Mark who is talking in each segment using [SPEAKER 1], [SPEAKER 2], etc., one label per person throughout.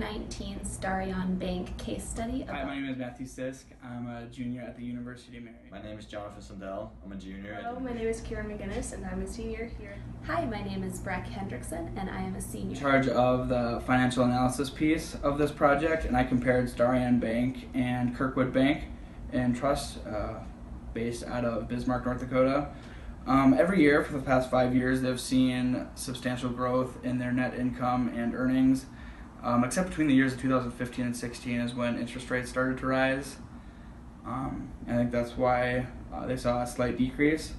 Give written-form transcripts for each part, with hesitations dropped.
[SPEAKER 1] 2019 Starion Bank case study.
[SPEAKER 2] Hi, my name is Matthew Sisk. I'm a junior at the University of Mary.
[SPEAKER 3] My name is Jonathan Sundell. I'm a junior.
[SPEAKER 4] Hello, my name is Kieran McGinnis, and I'm a senior here.
[SPEAKER 1] Hi, my name is Breck Hendrickson, and I am a senior.
[SPEAKER 2] In charge of the financial analysis piece of this project, and I compared Starion Bank and Kirkwood Bank and Trust, based out of Bismarck, North Dakota. Every year for the past 5 years, they've seen substantial growth in their net income and earnings, except between the years of 2015 and 16 is when interest rates started to rise. I think that's why they saw a slight decrease.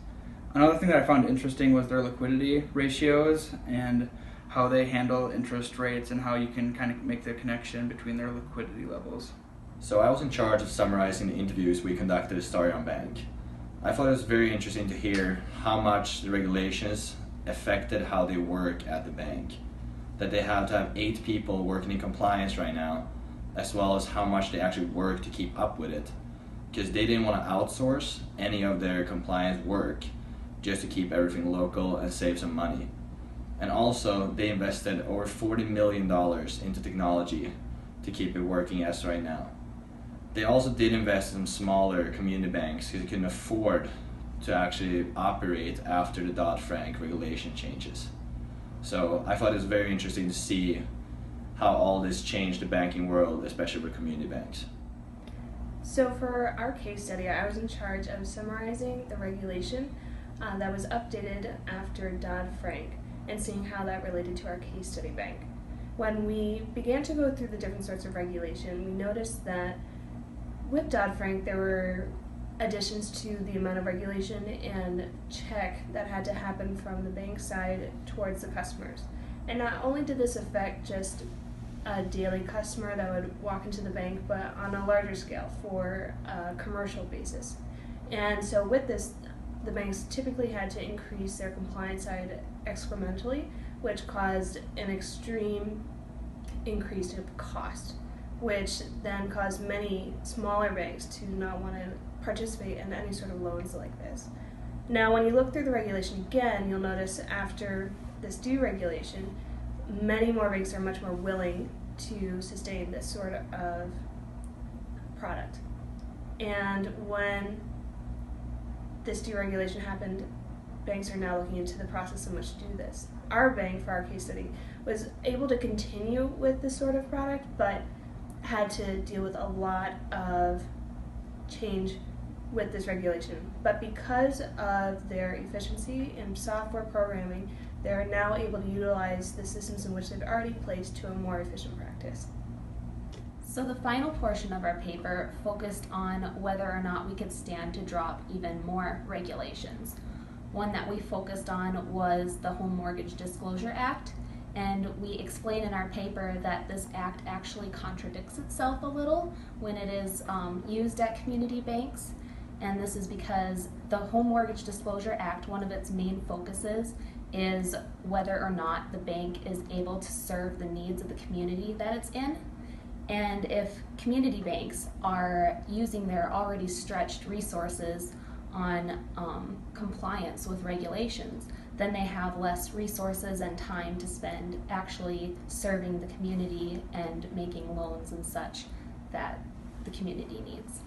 [SPEAKER 2] Another thing that I found interesting was their liquidity ratios and how they handle interest rates and how you can kind of make the connection between their liquidity levels.
[SPEAKER 3] So I was in charge of summarizing the interviews we conducted at Starion Bank. I thought it was very interesting to hear how much the regulations affected how they work at the bank. That they have to have 8 people working in compliance right now, as well as how much they actually work to keep up with it. Because they didn't want to outsource any of their compliance work just to keep everything local and save some money. And also, they invested over $40 million into technology to keep it working as right now. They also did invest in smaller community banks because they couldn't afford to actually operate after the Dodd-Frank regulation changes. So I thought it was very interesting to see how all this changed the banking world, especially with community banks.
[SPEAKER 4] So for our case study, I was in charge of summarizing the regulation that was updated after Dodd-Frank and seeing how that related to our case study bank. When we began to go through the different sorts of regulation, we noticed that with Dodd-Frank, there were additions to the amount of regulation and check that had to happen from the bank side towards the customers. And not only did this affect just a daily customer that would walk into the bank, but on a larger scale for a commercial basis. And so with this, the banks typically had to increase their compliance side exponentially, which caused an extreme increase in cost, which then caused many smaller banks to not want to participate in any sort of loans like this. Now, when you look through the regulation again, you'll notice after this deregulation, many more banks are much more willing to sustain this sort of product. And when this deregulation happened, banks are now looking into the process in which to do this. Our bank, for our case study, was able to continue with this sort of product, but had to deal with a lot of change with this regulation. But because of their efficiency in software programming, they're now able to utilize the systems in which they've already placed to a more efficient practice.
[SPEAKER 1] So the final portion of our paper focused on whether or not we could stand to drop even more regulations. One that we focused on was the Home Mortgage Disclosure Act, and we explain in our paper that this act actually contradicts itself a little when it is used at community banks. And this is because the Home Mortgage Disclosure Act, one of its main focuses is whether or not the bank is able to serve the needs of the community that it's in. And if community banks are using their already stretched resources on compliance with regulations, then they have less resources and time to spend actually serving the community and making loans and such that the community needs.